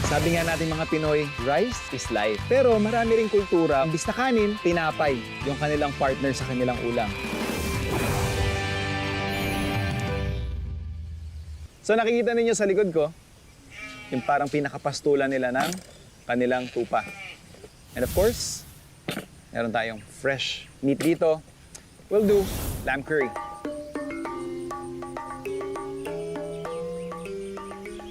Sabi nga natin mga Pinoy, rice is life. Pero marami ring kultura, imbis na kanin, tinapay yung kanilang partner sa kanilang ulam. So nakikita ninyo sa likod ko, yung parang pinakapastulan nila ng kanilang tupa. And of course, meron tayong fresh meat dito. We'll do lamb curry.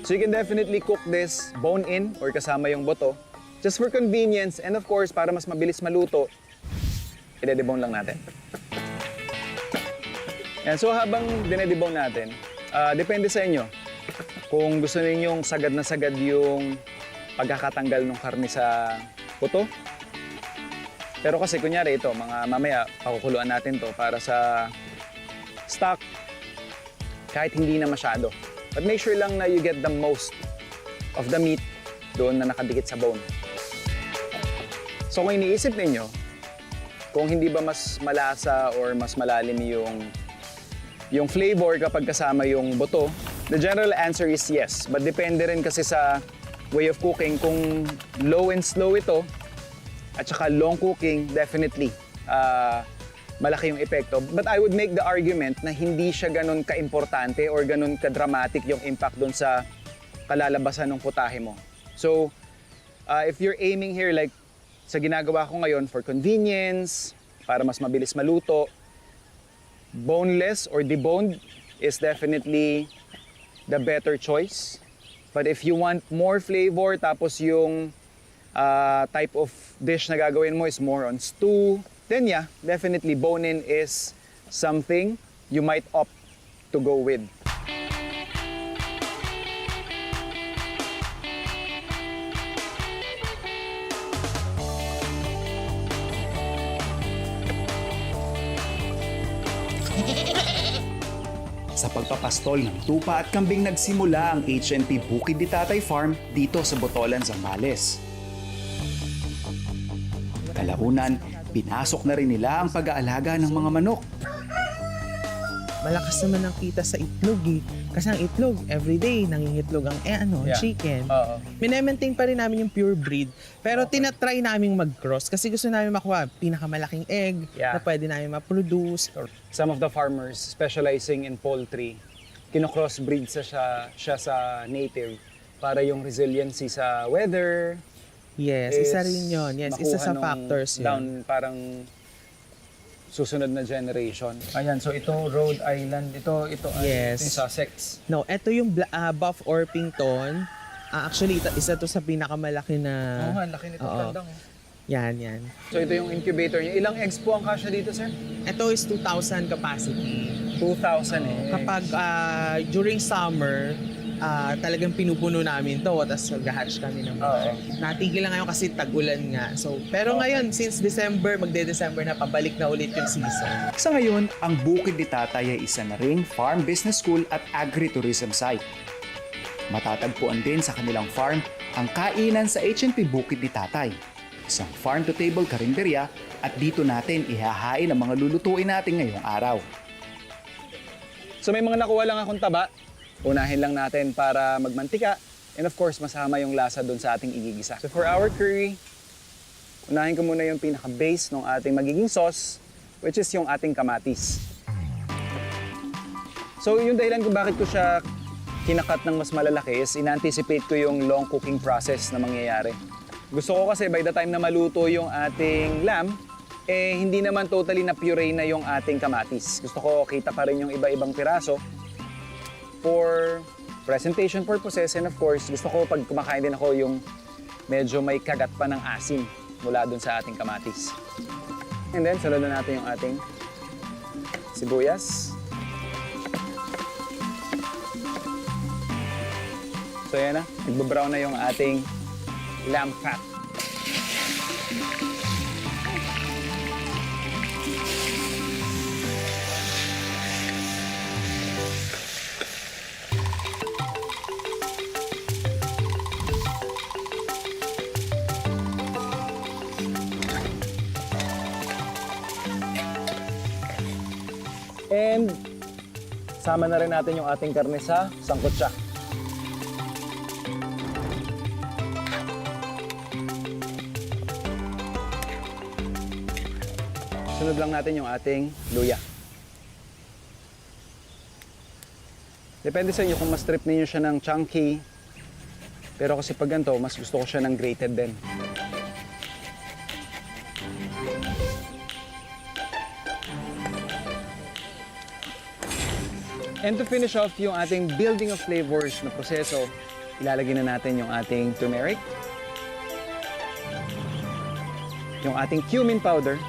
So you can definitely cook this bone-in or kasama yung buto. Just for convenience and of course, para mas mabilis maluto, i-debone lang natin. Yan, so habang dinedebone natin, depende sa inyo. Kung gusto ninyong sagad na sagad yung pagkakatanggal ng karne sa buto. Pero kasi kunyari ito, mga mamaya pakukuluan natin to para sa stock kahit hindi na masyado. But make sure lang na you get the most of the meat doon na nakadikit sa bone. So kung iniisip ninyo, kung hindi ba mas malasa or mas malalim yung flavor kapag kasama yung buto, the general answer is yes. But depende rin kasi sa way of cooking. Kung low and slow ito, at saka long cooking, definitely malaki yung epekto. But I would make the argument na hindi siya ganun ka-importante or ganun ka-dramatic yung impact doon sa kalalabasan ng putahe mo. So, if you're aiming here like sa ginagawa ko ngayon for convenience, para mas mabilis maluto, boneless or deboned is definitely the better choice. But if you want more flavor, tapos yung type of dish na gagawin mo is more on stew, then yeah, definitely bone-in is something you might opt to go with. Sa pagpapastol ng tupa at kambing nagsimula ang HNP Bukid ni Tatay Farm dito sa Botolan, Zambales. Kalaunan, pinasok na rin nila ang pag-aalaga ng mga manok. Malakas naman ang kita sa itlog eh. Kasi ang itlog, everyday, nangingitlog ang chicken. Minemaintain pa rin namin yung pure breed. Pero tinatry namin mag-cross kasi gusto namin makuha pinakamalaking egg na pwede namin ma-produce. Some of the farmers specializing in poultry, kino-crossbreed siya sa native para yung resiliency sa weather. Yes, isa rin yun. Yes, isa sa factors yun. Down parang susunod na generation. Ayan, so ito Rhode Island, ito Yes. ito yung Sussex. No, ito yung Buff Orpington. Actually, isa to sa pinakamalaki na... Oo nga, laki nito, tandang. Yan. So ito yung incubator niyo. Ilang eggs po ang kasya dito, sir? Ito is 2,000 capacity. 2,000 eggs. Kapag during summer, talagang pinupuno namin to, tapos mag-hatch kami ng mga. Natigil lang ngayon kasi tag-ulan nga. So, pero ngayon, since December, magde-December na, pabalik na ulit yung season. Sa ngayon, ang Bukid ni Tatay ay isa na ring farm business school at agritourism site. Matatagpuan din sa kanilang farm ang kainan sa HNP Bukid ni Tatay. Isang farm-to-table karinderya at dito natin ihahain ang mga lulutuin natin ngayong araw. So may mga nakuha lang akong taba. Unahin lang natin para magmantika. And of course, masama yung lasa doon sa ating igigisa. So for our curry, unahin ko muna yung pinaka-base ng ating magiging sauce, which is yung ating kamatis. So yung dahilan kung bakit ko siya kinakat ng mas malalaki is in-anticipate ko yung long cooking process na mangyayari. Gusto ko kasi by the time na maluto yung ating lamb, hindi naman totally na puree na yung ating kamatis. Gusto ko kita pa rin yung iba-ibang piraso for presentation purposes, and of course, gusto ko pag kumakain din ako yung medyo may kagat pa ng asin mula dun sa ating kamatis. And then, sunod na natin yung ating sibuyas. So yan na, nagbe-brown na yung ating lamb fat. And sama na rin natin yung ating karne sa sangkutsa. Sunod lang natin yung ating luya. Depende sa inyo kung mas trip ninyo siya ng chunky. Pero kasi pag ganito, mas gusto ko siya ng grated din. And to finish off yung ating building of flavors na proseso, ilalagay na natin yung ating turmeric, yung ating cumin powder,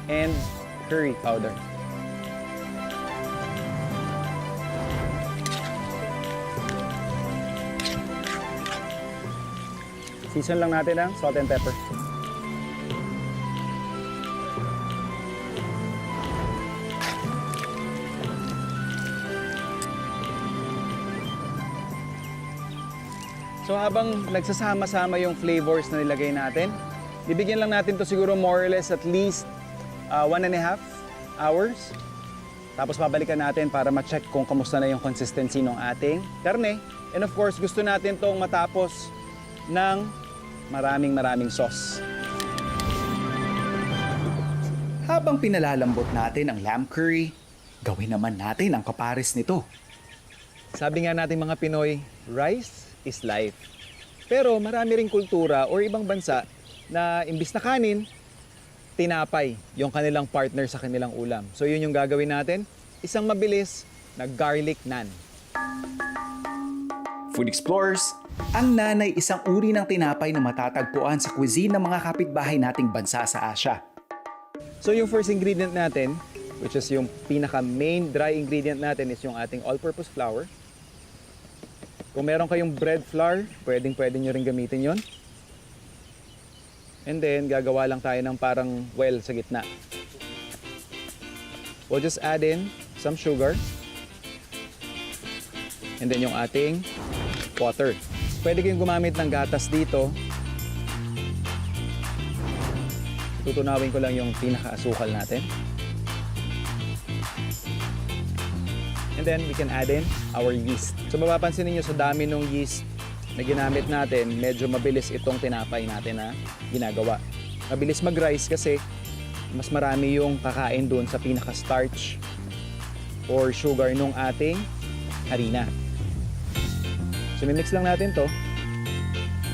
and curry powder. Season lang natin ang salt and pepper. So habang nagsasama-sama yung flavors na nilagay natin, bibigyan lang natin to siguro more or less at least 1.5 hours. Tapos babalikan natin para ma-check kung kamusta na yung consistency ng ating karne. And of course, gusto natin tong matapos ng maraming sauce. Habang pinalalambot natin ang lamb curry, gawin naman natin ang kapares nito. Sabi nga natin mga Pinoy, rice is life. Pero marami ring kultura o ibang bansa na imbis na kanin, tinapay yung kanilang partner sa kanilang ulam. So yun yung gagawin natin, isang mabilis na garlic naan. Food Explorers, ang naan ay isang uri ng tinapay na matatagpuan sa cuisine ng mga kapitbahay nating bansa sa Asia. So yung first ingredient natin, which is yung pinaka main dry ingredient natin, is yung ating all-purpose flour. Kung meron kayong bread flour, pwede nyo rin gamitin yon. And then, gagawa lang tayo ng parang well sa gitna. We'll just add in some sugar. And then yung ating water. Pwede kayong gumamit ng gatas dito. Tutunawin ko lang yung pinaka-asukal natin. And then we can add in our yeast. So mapapansin niyo sa dami ng yeast na ginamit natin, medyo mabilis itong tinapay natin na ginagawa. Mabilis mag-rise kasi mas marami yung kakain doon sa pinaka-starch or sugar nung ating harina. So mimix lang natin to.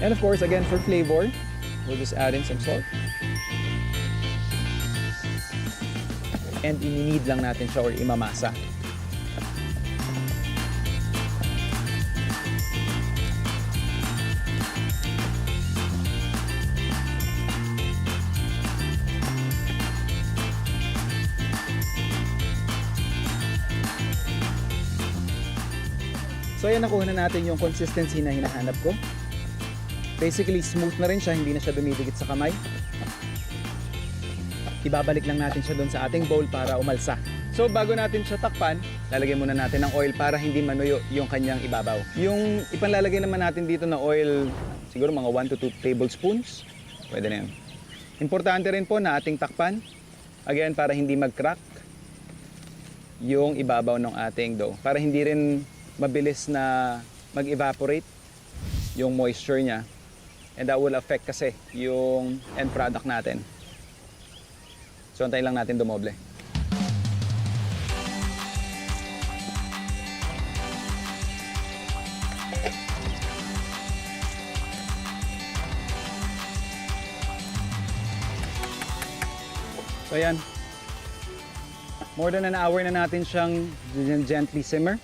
And of course, again, for flavor, we'll just add in some salt. And ininid lang natin siya or imamasa. So ayan, nakuha na natin yung consistency na hinahanap ko. Basically, smooth na rin siya, hindi na siya dumidikit sa kamay. Ibabalik lang natin siya doon sa ating bowl para umalsa. So bago natin siya takpan, lalagyan muna natin ng oil para hindi manuyo yung kanyang ibabaw. Yung ipanlalagay naman natin dito na oil, siguro mga 1 to 2 tablespoons. Pwede na yun. Importante rin po na ating takpan. Again, para hindi mag-crack yung ibabaw ng ating dough. Para hindi rin mabilis na mag-evaporate yung moisture niya. And that will affect kasi yung end product natin. So antayin lang natin dumoble. So ayan. More than an hour na natin siyang gently simmer.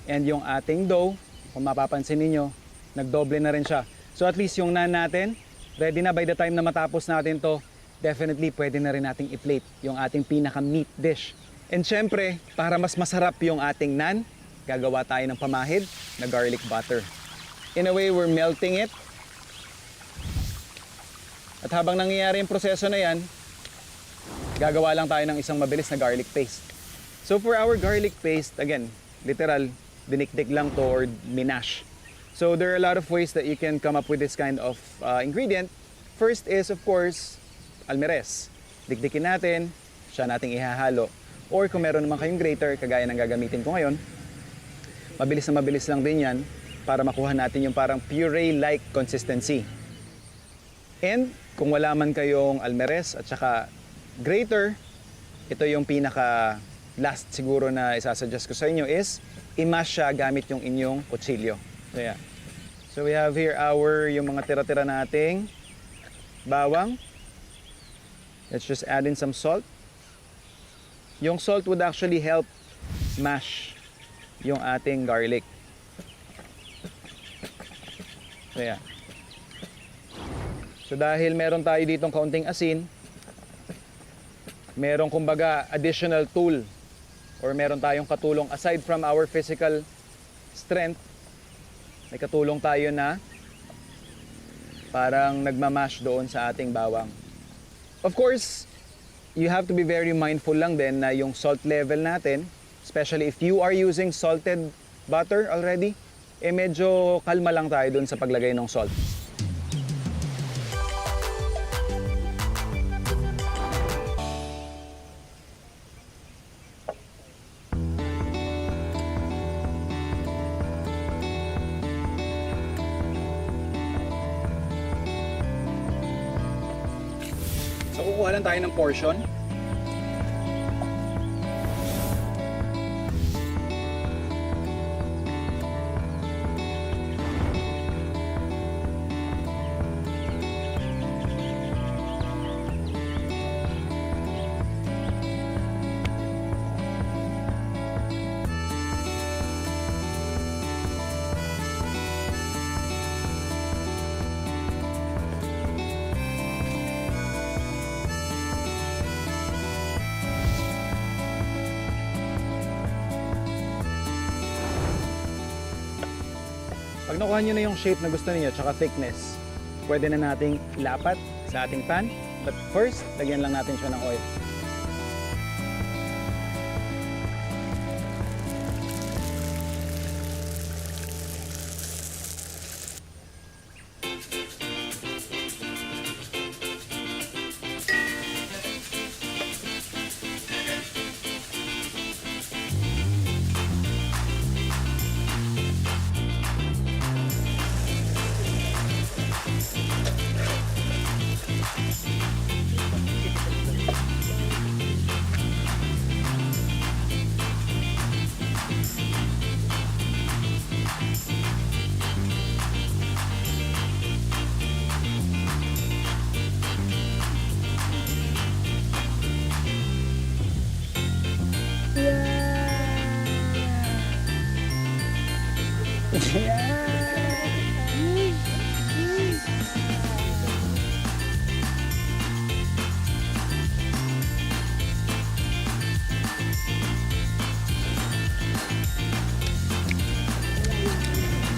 And yung ating dough, kung mapapansin ninyo, nagdoble na rin siya. So at least yung naan natin, ready na by the time na matapos natin to, definitely pwede na rin nating i-plate yung ating pinaka-meat dish. And syempre, para mas masarap yung ating naan, gagawa tayo ng pamahid na garlic butter. In a way, we're melting it. At habang nangyayari yung proseso na yan, gagawa lang tayo ng isang mabilis na garlic paste. So for our garlic paste, again, literal, dinikdik lang to or minash. So there are a lot of ways that you can come up with this kind of ingredient. First is, of course, almirez. Dikdikin natin, siya nating ihahalo. Or kung meron naman kayong grater, kagaya ng gagamitin ko ngayon, mabilis na mabilis lang din yan para makuha natin yung parang puree-like consistency. And kung wala man kayong almeres at saka grater, ito yung pinaka last siguro na isasuggest ko sa inyo is i-mash siya gamit yung inyong kutsilyo. So yeah. So we have here yung mga tira-tira nating bawang. Let's just add in some salt. Yung salt would actually help mash yung ating garlic. So yeah. So dahil meron tayo ditong kaunting asin, meron kumbaga additional tool or meron tayong katulong aside from our physical strength, may katulong tayo na parang nagmamash doon sa ating bawang. Of course, you have to be very mindful lang din na yung salt level natin, especially if you are using salted butter already, medyo kalma lang tayo doon sa paglagay ng salt. So kukuha lang tayo ng portion. Pag nakuha nyo na yung shape na gusto niyo tsaka thickness, pwede na nating ilapat sa ating pan. But first, lagyan lang natin siya ng oil.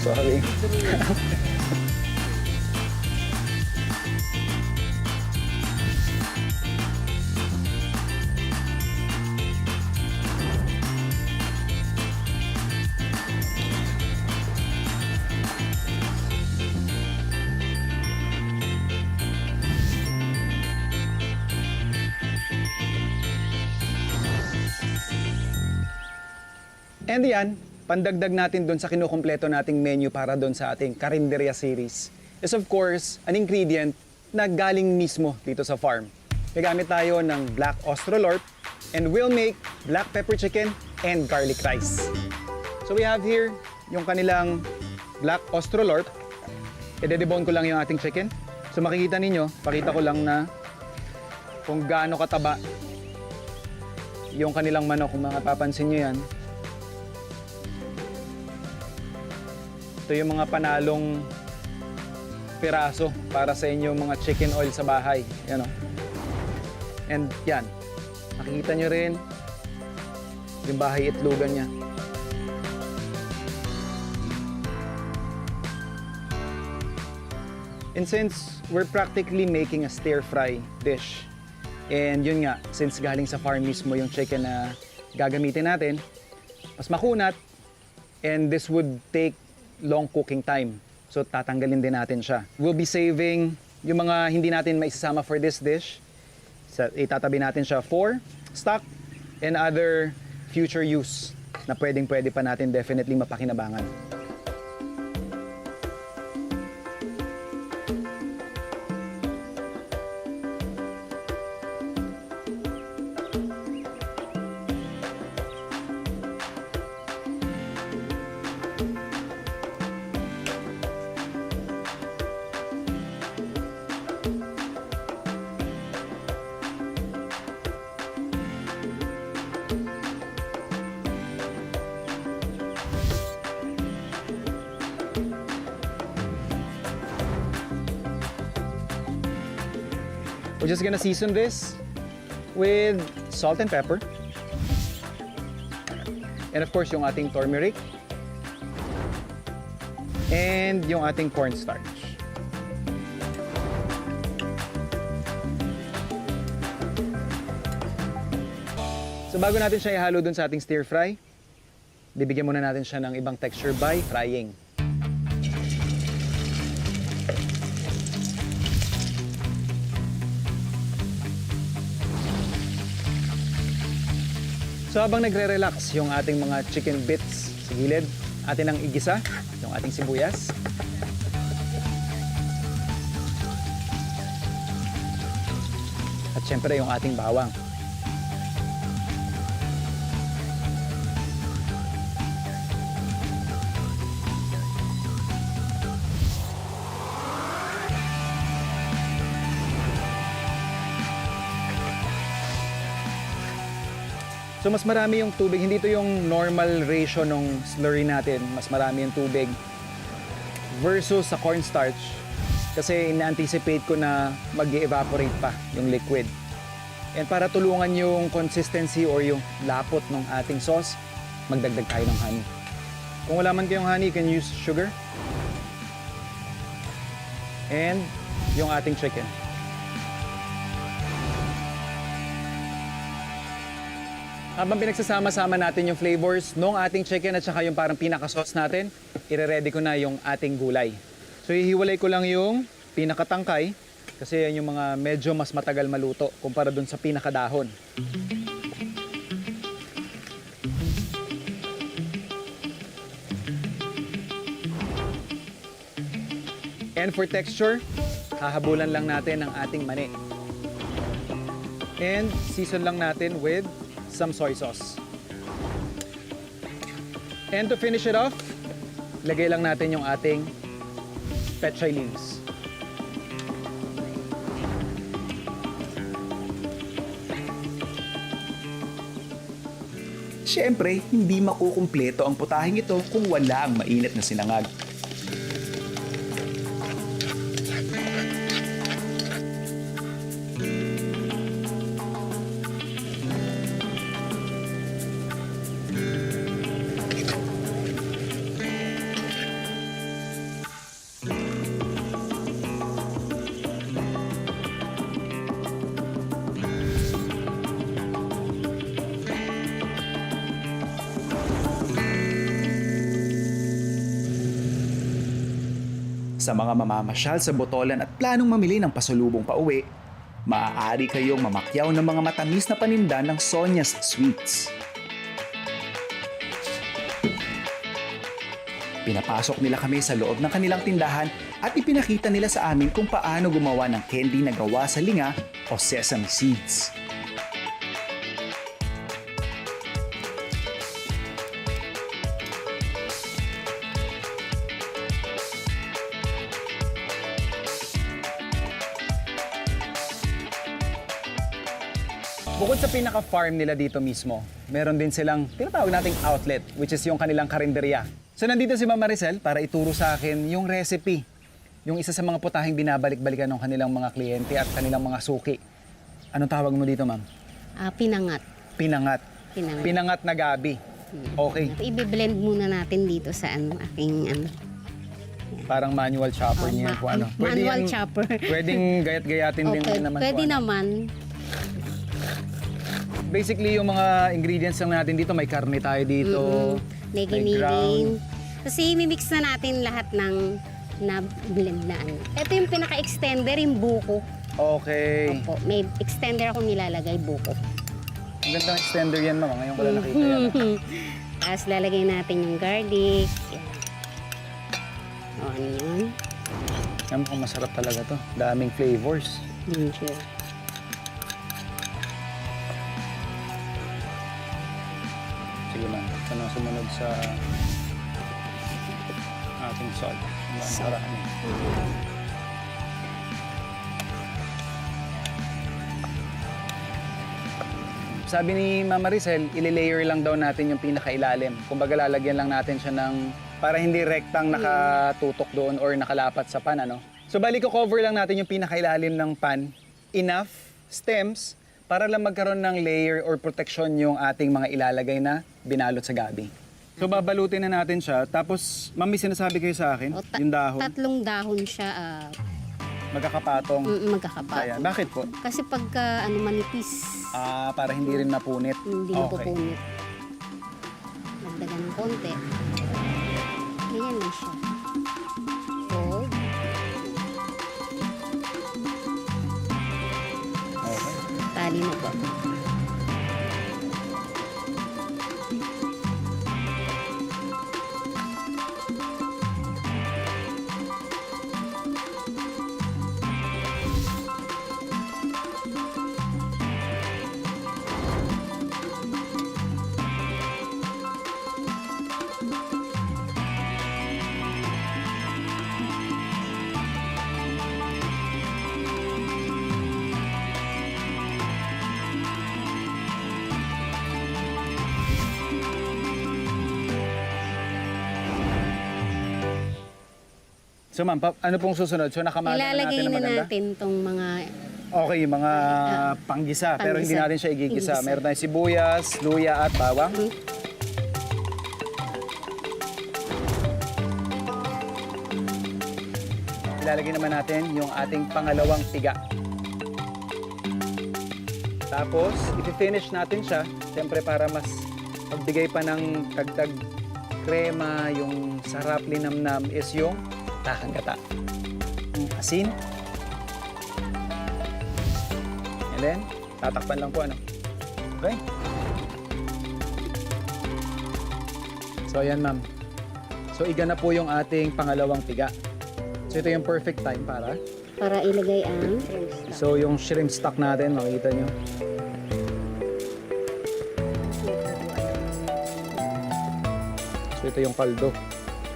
Sorry. And yan, pandagdag natin doon sa kinukumpleto nating menu para doon sa ating Karinderya series is of course an ingredient na galing mismo dito sa farm. Gagamit tayo ng black Australorp and we'll make black pepper chicken and garlic rice. So we have here yung kanilang black Australorp. I-debone ko lang yung ating chicken. So makikita ninyo, pakita ko lang na kung gaano kataba yung kanilang manok. Kung makapapansin nyo yan, ito yung mga panalong piraso para sa inyo mga chicken oil sa bahay. Yan o. And yan. Makikita nyo rin yung bahay itlogan niya. And since we're practically making a stir-fry dish, and yun nga, since galing sa farm mismo yung chicken na gagamitin natin, mas makunat, and this would take long cooking time. So tatanggalin din natin siya. We'll be saving yung mga hindi natin maisasama for this dish. Itatabi natin siya for stock and other future use na pwede pa natin definitely mapakinabangan. We're just gonna season this with salt and pepper. And of course, yung ating turmeric. And yung ating cornstarch. So bago natin siya ihalo dun sa ating stir fry, bibigyan muna natin siya ng ibang texture by frying. So habang nagre-relax yung ating mga chicken bits sa gilid, atin ang igisa, yung ating sibuyas. At syempre yung ating bawang. So mas marami yung tubig, hindi ito yung normal ratio ng slurry natin. Mas marami yung tubig versus sa cornstarch. Kasi in-anticipate ko na mag-evaporate pa yung liquid. And para tulungan yung consistency or yung lapot ng ating sauce, magdagdag tayo ng honey. Kung wala man kayong honey, you can use sugar. And yung ating chicken. Habang pinagsasama-sama natin yung flavors nung ating chicken at saka yung parang pinaka-sauce natin, ire-ready ko na yung ating gulay. So hihiwalay ko lang yung pinakatangkay kasi yan yung mga medyo mas matagal maluto kumpara dun sa pinakadahon. And for texture, hahabulan lang natin ang ating mani. And season lang natin with some soy sauce. And to finish it off, lagay lang natin yung ating pechay leaves. Siyempre, hindi makukumpleto ang putahing ito kung wala ang mainit na sinangag. Sa mga mamamasyal sa Botolan at planong mamili ng pasalubong pauwi, maaari kayong mamakyaw ng mga matamis na paninda ng Sonia's Sweets. Pinapasok nila kami sa loob ng kanilang tindahan at ipinakita nila sa amin kung paano gumawa ng candy na gawa sa linga o sesame seeds. Bukod sa pinaka-farm nila dito mismo, meron din silang tinatawag nating outlet, which is yung kanilang karinderya. So nandito si Ma'am Maricel para ituro sa akin yung recipe, yung isa sa mga putahing binabalik-balikan ng kanilang mga kliyente at kanilang mga suki. Anong tawag mo dito, Ma'am? Pinangat. Pinangat. Pinangat. Pinangat na gabi. Okay. I-blend muna natin dito sa aking Parang manual chopper niya kung ano. manual yan- chopper. Pwedeng gayat-gayatin din Okay, naman. pwede kung ano. naman. Basically, yung mga ingredients lang natin dito, may karne tayo dito, may Negi-niging. ground. Kasi mimix na natin lahat ng na-blend na ano. Ito yung pinaka-extender, yung buko. Okay. Opo, may extender akong nilalagay, buko. Ang gandang extender yan, Mama. Ngayon ko lang nakita yan. Tapos lalagay natin yung garlic. Yan. Onion. Yan mukhang masarap talaga to. Daming flavors. Ginger. Sige, Ma'am. Ito na sumunod sa ating salt. Salt. Marami. Sabi ni Mama Maricel, ile-layer lang daw natin yung pinakailalim. Kumbaga lalagyan lang natin siya ng para hindi rektang nakatutok doon or nakalapat sa pan, ano? So bali ko cover lang natin yung pinakailalim ng pan. enough stems para lang magkaroon ng layer or protection yung ating mga ilalagay na binalot sa gabi. So babalutin na natin siya, tapos ma'am, may sinasabi kayo sa akin, O, yung dahon, Tatlong dahon siya, magkakapatong. magkakapat. Ayan, bakit po? Kasi pagka manipis, Para hindi rin mapunit. hindi mapupunit. Magdagan ng konti. Ganyan lang siya. Fold. Okay. Tali na po. So ma'am, ano pong susunod? So nakamana na natin Ilalagay na na maganda? natin tong mga Okay, yung mga panggisa, pero hindi panggisa. natin siya igigisa. Igigisa. Meron tayong sibuyas, luya at bawang. Ilalagay naman natin yung ating pangalawang piga. Tapos, i-finish natin siya. Siyempre para mas pagbigay pa ng dagdag krema, yung sarap linamnam is yung takang gata. Yung asin. And then, tatakpan lang po ano. Okay? So, ayan ma'am. So, iga na po yung ating pangalawang piga. So, ito yung perfect time para. para ilagay ang shrimp stock. So, yung shrimp stock natin, makikita nyo. So, ito yung kaldo.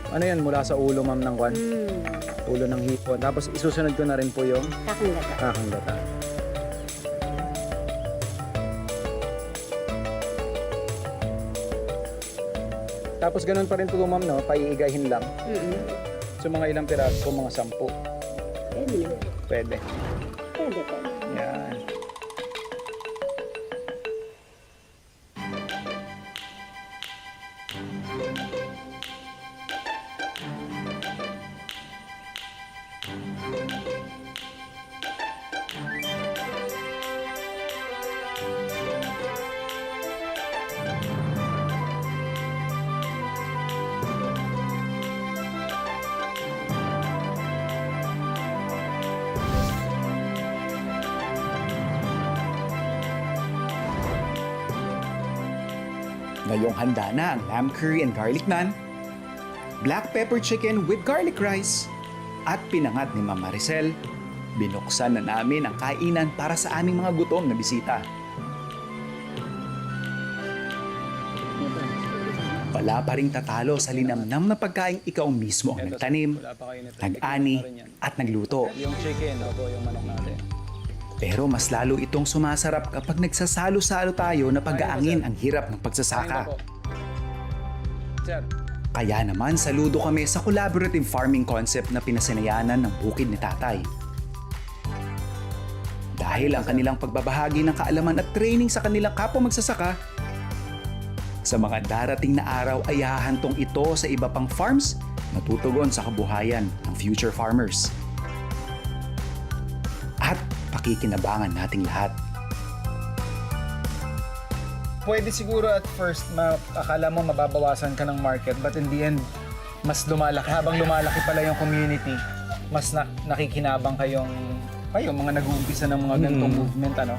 Ano yan? Mula sa ulo, ma'am, ng kwan? Ulo ng hipon. Tapos, isusunod ko na rin po yung Kakang gata. kakang gata. Tapos, ganun pa rin po, ma'am, no? Paiigahin lang. So, mga ilang piraso po, mga 10. Pwede na. Pwede. Pwede po. Yan. Ngayong handa na ang lamb curry and garlic naan, black pepper chicken with garlic rice, at pinangat ni Ma'am Maricel, binuksan na namin ang kainan para sa aming mga gutom na bisita. Wala pa ring tatalo sa linamnam na pagkain ikaw mismo ang nagtanim, Wala pa kayo nito. nag-ani, Tikman na rin yan. at nagluto. Yung chicken, opo, yung manok natin. Pero mas lalo itong sumasarap kapag nagsasalo-salo tayo na pag-aangin ang hirap ng Ayun na pagsasaka. po. Sir, Kaya naman saludo kami sa collaborative farming concept na pinasinayanan ng bukid ni Tatay. Dahil ang kanilang pagbabahagi ng kaalaman at training sa kanilang kapwa magsasaka, sa mga darating na araw ay hahantong ito sa iba pang farms na tutugon sa kabuhayan ng future farmers. At pakikinabangan nating lahat. pwede siguro at first, akala mo mababawasan ka ng market, but in the end, mas lumalaki. Habang lumalaki pala yung community, mas nakikinabang kayong mga nag-uumpisa ng mga ganitong movement, ano?